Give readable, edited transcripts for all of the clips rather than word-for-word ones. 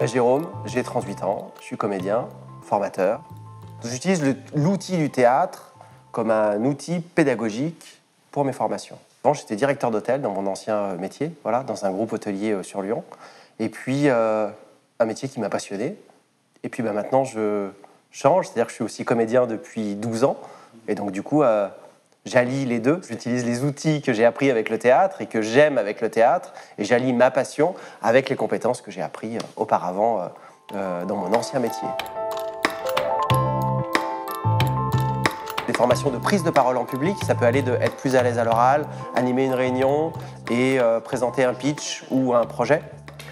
m'appelle Jérôme, j'ai 38 ans, je suis comédien, formateur. J'utilise l'outil du théâtre comme un outil pédagogique pour mes formations. Avant, j'étais directeur d'hôtel dans mon ancien métier, voilà, dans un groupe hôtelier sur Lyon. Et puis, un métier qui m'a passionné. Et puis maintenant, je change, c'est-à-dire que je suis aussi comédien depuis 12 ans. Et donc, du coup, j'allie les deux. J'utilise les outils que j'ai appris avec le théâtre et que j'aime avec le théâtre. Et j'allie ma passion avec les compétences que j'ai appris auparavant dans mon ancien métier. Des formations de prise de parole en public, ça peut aller de être plus à l'aise à l'oral, animer une réunion et présenter un pitch ou un projet.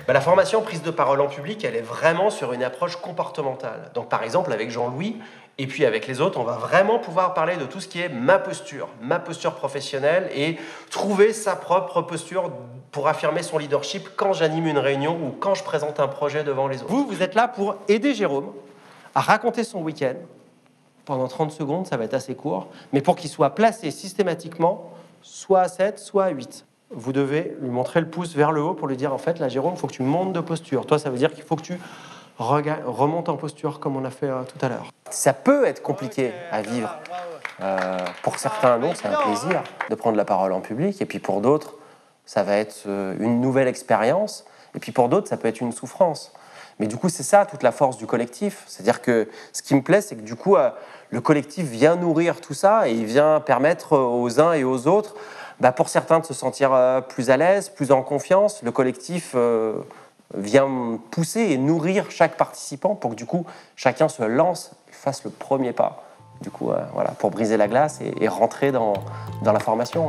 La formation prise de parole en public, elle est vraiment sur une approche comportementale. Donc par exemple avec Jean-Louis et puis avec les autres, on va vraiment pouvoir parler de tout ce qui est ma posture professionnelle et trouver sa propre posture pour affirmer son leadership quand j'anime une réunion ou quand je présente un projet devant les autres. Vous êtes là pour aider Jérôme à raconter son week-end. Pendant 30 secondes, ça va être assez court, mais pour qu'il soit placé systématiquement, soit à 7, soit à 8. Vous devez lui montrer le pouce vers le haut pour lui dire, en fait, là, Jérôme, il faut que tu montes de posture. Toi, ça veut dire qu'il faut que tu remontes en posture, comme on a fait tout à l'heure. Ça peut être compliqué à vivre. Pour certains, non, c'est un plaisir de prendre la parole en public. Et puis pour d'autres, ça va être une nouvelle expérience. Et puis pour d'autres, ça peut être une souffrance. Mais du coup, c'est ça, toute la force du collectif. C'est-à-dire que ce qui me plaît, c'est que du coup, le collectif vient nourrir tout ça et il vient permettre aux uns et aux autres, pour certains, de se sentir plus à l'aise, plus en confiance. Le collectif vient pousser et nourrir chaque participant pour que du coup, chacun se lance et fasse le premier pas. Du coup, voilà, pour briser la glace et rentrer dans la formation.